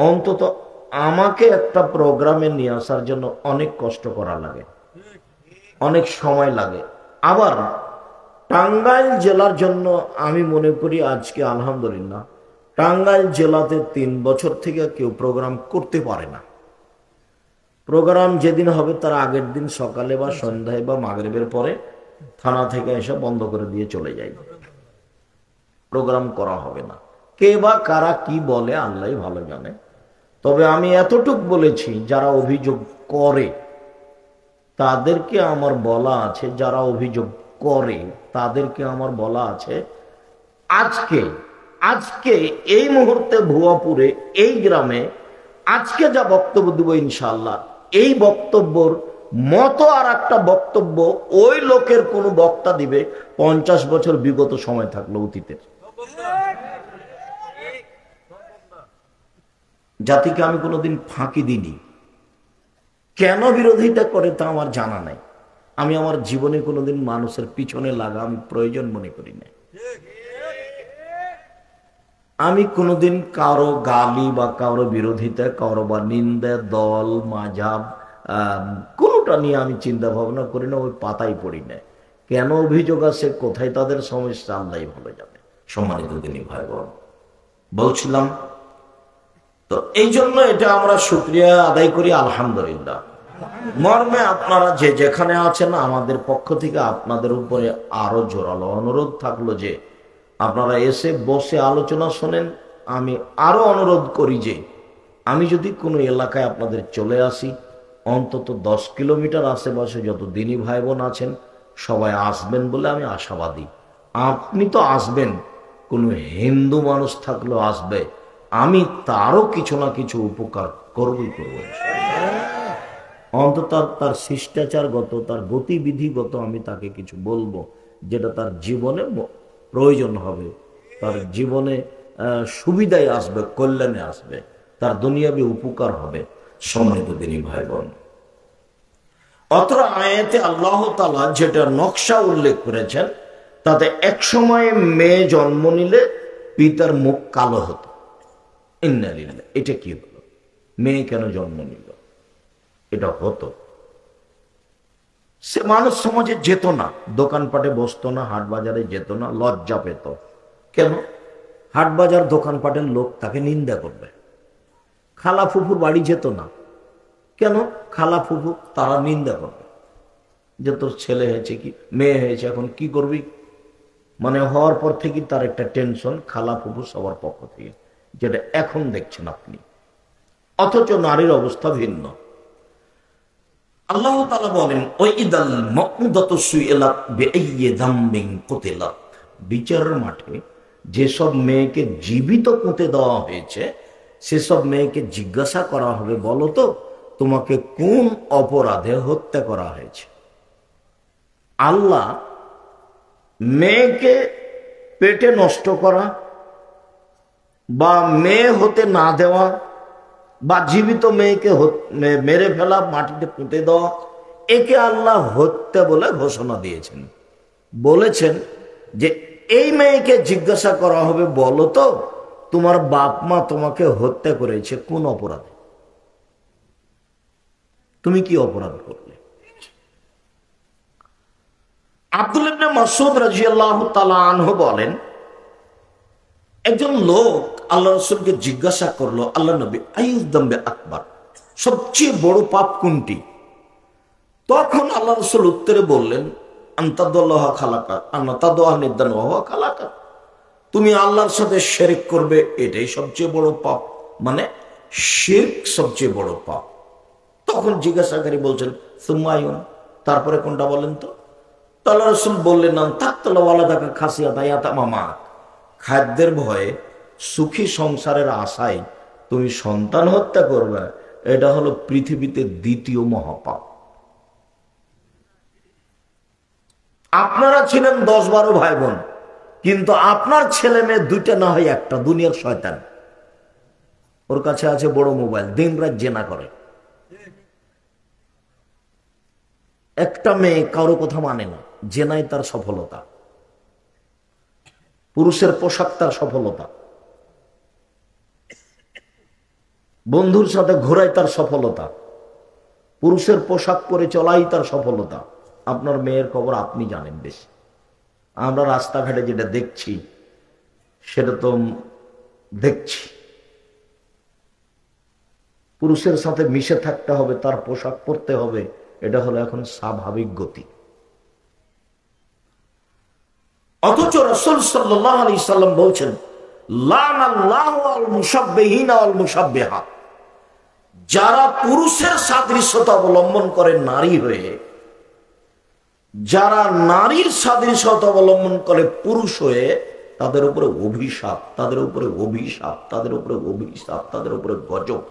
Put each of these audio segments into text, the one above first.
অন্তত আমাকে একটা প্রোগ্রামে নিয়ে আসার জন্য অনেক কষ্ট করা লাগে, অনেক সময় লাগে। আবার টাঙ্গাইল জেলার জন্য আমি মনে করি আজকে আলহামদুলিল্লাহ টাঙ্গাইল জেলাতে 3 বছর থেকে কেউ প্রোগ্রাম করতে পারে না। প্রোগ্রাম যেদিন হবে তার আগের দিন সকালে বা সন্ধ্যায় বা মাগরিবের পরে থানা থেকে এসে বন্ধ করে দিয়ে চলে যায়, প্রোগ্রাম করা হবে না। কে বা কারা কি বলে আল্লাহই ভালো জানে। তবে আমি এতটুক বলেছি, যারা অভিযোগ করে তাদেরকে আমার বলা আছে, যারা অভিযোগ করে তাদেরকে আমার বলা আছে, আজকে আজকে এই মুহূর্তে ভুয়াপুরে এই গ্রামে আজকে যা বক্তব্য দেব ইনশাআল্লাহ, এই বক্তব্যর মতো আর একটা বক্তব্য ওই লোকের কোন বক্তা দিবে 50 বছর বিগত সময় থাকলো অতীতের। জাতিকে আমি কোনোদিন ফাঁকি দিইনি। কেন বিরোধিতা করে তা আমার জানা নাই। আমি আমার জীবনে কোনোদিন মানুষের পিছনে লাগা আমি প্রয়োজন মনে করি না। আমি কোনোদিন কারো গালি বা কারো বিরোধিতা, কারো বা নিন্দা, দল মাঝাব কোনোটা নিয়ে আমি চিন্তা ভাবনা করি না, ওই পাতাই পড়ি না। কেন অভিযোগ আছে, কোথায় তাদের সমস্যা আল্লাহই ভালো জানে। সম্মানিত দিনী ভাই বোন, বলছিলাম তো এই জন্য এটা আমরা শুকরিয়া আদায় করি আলহামদুলিল্লাহ। মর্মে আপনারা যে যেখানে আছেন, আমাদের পক্ষ থেকে আপনাদের উপরে আরো জোরালো অনুরোধ থাকলো যে আপনারা এসে বসে আলোচনা শোনেন। আমি আরো অনুরোধ করি যে আমি যদি কোনো এলাকায় আপনাদের চলে আসি, অন্তত 10 কিলোমিটার আশেপাশে যত দিনী ভাই বোন আছেন সবাই আসবেন বলে আমি আশাবাদী। আপনি তো আসবেন, কোনো হিন্দু মানুষ থাকলেও আসবে, আমি তারও কিছু না কিছু উপকার করবই করব। অন্তত তার শিষ্টাচারগত, তার গতিবিধিগত আমি তাকে কিছু বলবো যেটা তার জীবনে প্রয়োজন হবে, তার জীবনে সুবিধায় আসবে, কল্যাণে আসবে, তার দুনিয়াবি উপকার হবে। সম্মানিত দিনী ভাই বোন, অত্র আয়াতে আল্লাহ তাআলা যেটা নকশা উল্লেখ করেছেন তাতে এক সময় মেয়ে জন্ম নিলে পিতার মুখ কালো হতো। ইন্না লিল্লাহ, এটা কি হলো? মেয়ে কেন জন্ম নিল? এটা হতো, সে মানুষ সমাজে যেত না, দোকানপাটে বসতো না, হাট বাজারে যেত না, লজ্জা পেত। কেন? হাট বাজার দোকানপাটের লোক তাকে নিন্দা করবে। খালা ফুফুর বাড়ি যেত না। কেন? খালা ফুফু তারা নিন্দা করবে যে তোর ছেলে হয়েছে, কি মেয়ে হয়েছে, এখন কি করবি। মানে হওয়ার পর থেকে তার একটা টেনশন খালা ফুফু সবার পক্ষ থেকে, যেটা এখন দেখছেন আপনি। অথচ নারীর অবস্থা ভিন্ন। আল্লাহ তাআলা বলেন, ওয়াইদাল মাউদাতু সুইলাত বিআইয়ি যামবিন কুতিলাত, বিচারের মাঠে যেসব মেয়েকে জীবিত পুঁতে দেওয়া হয়েছে সেসব মেয়েকে জিজ্ঞাসা করা হবে, বলো তো তোমাকে কোন অপরাধে হত্যা করা হয়েছে। আল্লাহ মেয়েকে পেটে নষ্ট করা বা মেয়ে হতে না দেওয়া বা জীবিত মেয়েকে মেরে ফেলা, মাটিতে পুঁতে দেওয়া, একে আল্লাহ হত্যা বলে ঘোষণা দিয়েছেন। বলেছেন যে এই মেয়েকে জিজ্ঞাসা করা হবে, বলো তো তোমার বাপ মা তোমাকে হত্যা করেছে কোন অপরাধে, তুমি কি অপরাধ করলে। আব্দুল্লাহ ইবনে মাসউদ রাদিয়াল্লাহু তাআলা আনহু বলেন, একজন লোক আল্লাহ রাসূলকে জিজ্ঞাসা করলো, আল্লাহ নবী, আইয়ুয যামবি আকবার, সবচেয়ে বড় পাপ কোনটি? তখন আল্লাহ রাসূল উত্তরে বললেন, আনতাদুল্লাহ খালাকা আনতাদুআ নিদান ওয়া হুয়া খালাকা, তুমি আল্লাহর সাথে শিরক করবে, এটাই সবচেয়ে বড় পাপ, মানে শিরক সবচেয়ে বড় পাপ। তখন জিজ্ঞাসাকারী বলছেন, সুম্মায়ুন, তারপরে কোনটা বলেন তো? আল্লাহ রাসূল বললেন, তাকতালা ওয়ালাদাকা খাসিয়াতা ইয়াতামামা, খাদ্যের ভয়ে সুখী সংসারের আশায় তুমি সন্তান হত্যা করবে, এটা হলো পৃথিবীতে দ্বিতীয় মহাপাপ। আপনারা ছিলেন 10-12 ভাই বোন, কিন্তু আপনার ছেলে মেয়ে দুইটা না হয় একটা, দুনিয়ার শয়তান, ওর কাছে আছে বড় মোবাইল, দিন রাত জেনা করে। একটা মেয়ে কারো কথা মানে না, জেনাই তার সফলতা, পুরুষের পোশাক তার সফলতা। বন্ধুর সাথে ঘোরাই তার সফলতা, পুরুষের পোশাক পরে চলাই তার সফলতা। আপনার মেয়ের খবর আপনি জানেন বেশি। আমরা রাস্তাঘাটে যেটা দেখছি সেটা তো দেখছি। পুরুষের সাথে মিশে থাকতে হবে, তার পোশাক পরতে হবে, এটা হলো এখন স্বাভাবিক গতি। অথচ রাসূল সাল্লাল্লাহু আলাইহি সাল্লাম বলছেন, লানাল্লাহু আল মুশাব্বিহিনা ওয়াল মুশাব্বিহাত, যারা পুরুষের সাদৃশ্যতা অবলম্বন করে নারী হয়ে, যারা নারীর সাদৃশ্যতা অবলম্বন করে পুরুষ হয়ে, তাদের উপরে অভিশাপ, তাদের উপরে অভিশাপ, তাদের উপরে অভিশাপ, তাদের উপরে গজব।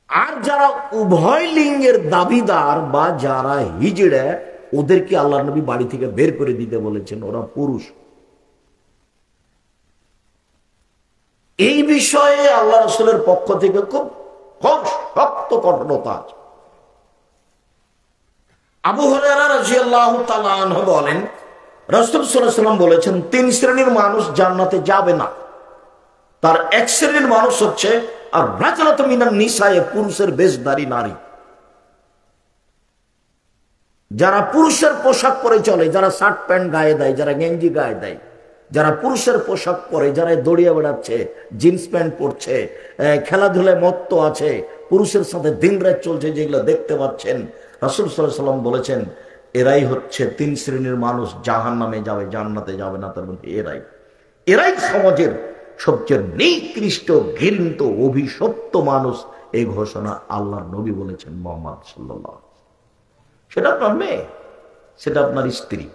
আর যারা উভয় লিঙ্গের দাবিদার বা যারা হিজড়ে, ওদেরকে আল্লাহ নবী বাড়ি থেকে বের করে দিতে বলেছেন, ওরা পুরুষ। এই বিষয়ে আল্লাহ রাসূলের পক্ষ থেকে খুব খুব শক্ত কঠোরতা আছে। আবু হুরায়রা রাদিয়াল্লাহু তাআলা আনহু বলেন, রাসূল সাল্লাল্লাহু আলাইহি ওয়াসাল্লাম বলেছেন, তিন শ্রেণীর মানুষ জান্নাতে যাবে না। তার এক শ্রেণীর মানুষ হচ্ছে আর রাজুলাতু মিনান নিসায়ে, পুরুষের বেশধারী নারী, যারা পুরুষের পোশাক পরে চলে, যারা শার্ট প্যান্ট গায়ে দেয়, যারা গেঞ্জি গায়ে দেয়, যারা পুরুষের পোশাক পরে, যারা দৌড়িয়ে বেড়াচ্ছে, জিন্স প্যান্ট পরছে, খেলাধুলায় মত্ত আছে, পুরুষের সাথে দিন রাত চলছে, যেগুলো দেখতে পাচ্ছেন, রাসূল সাল্লাল্লাহু আলাইহি ওয়াসাল্লাম বলেছেন এরাই হচ্ছে তিন শ্রেণীর মানুষ, জাহান্নামে যাবে, জান্নাতে যাবে না। তার মধ্যে এরাই সমাজের সবচেয়ে নিকৃষ্ট, ঘৃণিত, অভিশপ্ত মানুষ। এই ঘোষণা আল্লাহর নবী বলেছেন মুহাম্মদ সাল্লাল্লাহু আলাইহি ওয়াসাল্লাম। সেটা আপনার মেয়ে, সেটা আপনার স্ত্রী।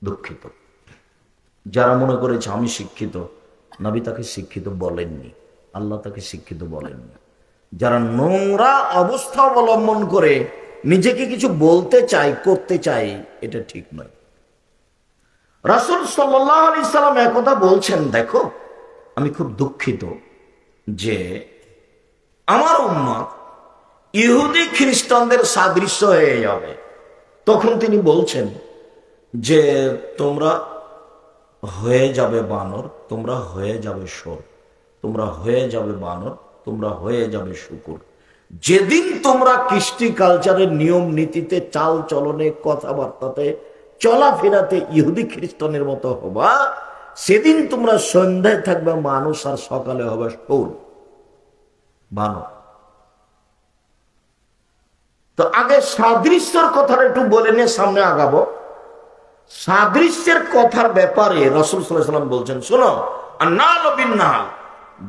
দুঃখিত যারা মনে করেছে আমি শিক্ষিত, নবী তাকে শিক্ষিত বলেননি, আল্লাহ তাকে শিক্ষিত বলেননি। যারা নোংরা অবস্থা অবলম্বন করে নিজেকে কিছু বলতে চায়, করতে চায়, এটা ঠিক নয়। রাসূল সাল্লাল্লাহু আলাইহি সাল্লাম একথা বলছেন, দেখো আমি খুব দুঃখিত যে আমার উম্মত ইহুদি খ্রিস্টানদের সাদৃশ্য হয়ে যাবে। তখন তিনি বলছেন যে তোমরা হয়ে যাবে বানর, তোমরা হয়ে যাবে শোর, তোমরা হয়ে যাবে বানর, তোমরা হয়ে যাবে শূকর। যেদিন তোমরা কৃষ্টি কালচারের নিয়ম নীতিতে, চাল চলনে, কথাবার্তাতে, চলাফেরাতে ইহুদি খ্রিস্টানের মতো হবা, সেদিন তোমরা সন্ধ্যায় থাকবে মানুষ আর সকালে হবে শোর, বানর। তো আগে সাদৃশ্যের কথাটা একটু বলে নিয়ে সামনে আগাবো। সাদৃশ্যের কথার ব্যাপারে রাসূল সাল্লাল্লাহু আলাইহি ওয়াসাল্লাম বলছেন, শোনো, আন্নাল বিন্নাল,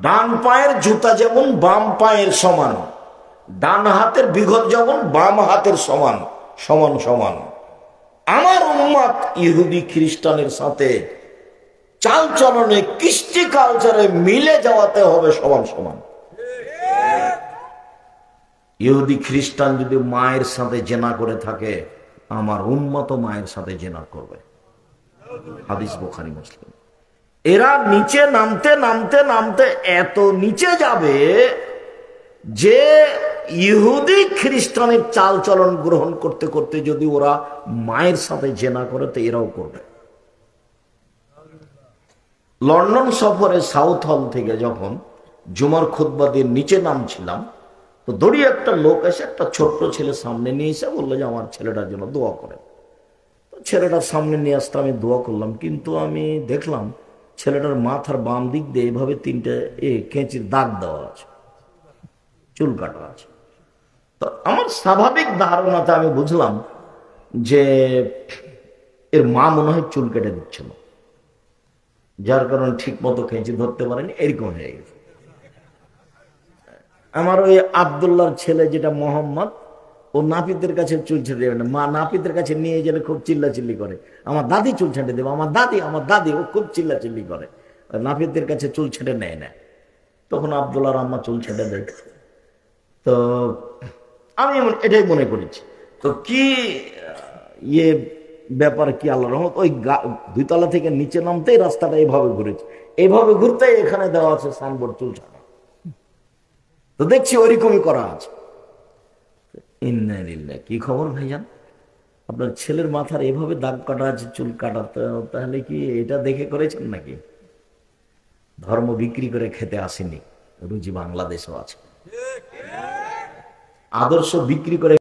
ডান পায়ের জুতা যেমন বাম পায়ের সমান, ডান হাতের বিঘত যেমন বাম হাতের সমান, সমান সমান। আমার উম্মত ইহুদি খ্রিস্টানের সাথে চাল চলনে, কৃষ্টি কালচারে মিলে যাওয়াতে হবে সমান সমান। ইহুদি খ্রিস্টান যদি মায়ের সাথে জেনা করে থাকে, আমার উম্মত মায়ের সাথে জেনা করবে। হাদিস বুখারী মুসলিম। এরা নিচে নামতে নামতে নামতে এত নিচে যাবে যে ইহুদি খ্রিস্টানের চাল চলন গ্রহণ করতে করতে যদি ওরা মায়ের সাথে জেনা করে, তো এরাও করবে। লন্ডন সফরে সাউথ হল থেকে যখন জুমার খুতবা দিয়ে নিচে নামছিলাম, তো দড়িয়ে একটা লোক এসে একটা ছোট্ট ছেলে সামনে নিয়ে এসে বললো যে আমার ছেলেটার জন্য দোয়া করে। তো ছেলেটার সামনে নিয়ে আসতে আমি দোয়া করলাম, কিন্তু আমি দেখলাম ছেলেটার মাথার বাম দিক দিয়ে এইভাবে তিনটে কেঁচির দাগ দেওয়া আছে, চুল কাটা আছে। তো আমার স্বাভাবিক ধারণাতে আমি বুঝলাম যে এর মা মনে হয় চুল কেটে দিচ্ছিল, যার কারণে ঠিক মতো কেঁচি ধরতে পারেনি, এরকম হয়ে গেছে। আমার ওই আব্দুল্লাহর ছেলে যেটা মোহাম্মদ, ও নাপিতের কাছে চুল ছেঁটে দেবে না। মা নাপিতের কাছে নিয়ে গেলে খুব চিল্লাচিল্লি করে, আমার দাদি চুল ছেঁটে দেবে, আমার দাদি, আমার দাদি। ও খুব চিল্লাচিল্লি করে, নাপিতের কাছে চুল ছেঁটে নেয় না। তখন আব্দুল্লাহর আম্মা চুল ছেঁটে দেয়। তো আমি এটাই মনে করেছি। তো কি ব্যাপার কি আল্লাহর রহমত, ওই 2 তলা থেকে নিচে নামতেই রাস্তাটা এইভাবে ঘুরেছে, এইভাবে ঘুরতে এখানে দেওয়া আছে সাইনবোর্ড চুল ছাড়া। তো দেখছি ওইরকমই করা আছে। ইন্না লিল্লাহ, কি খবর ভাইজান? আপনার ছেলের মাথার এভাবে দাগ কাটা আছে, চুল কাটা, তাহলে কি এটা দেখে করেছেন নাকি? ধর্ম বিক্রি করে খেতে আসেনি, রুজি বাংলাদেশও আছে। আদর্শ বিক্রি করে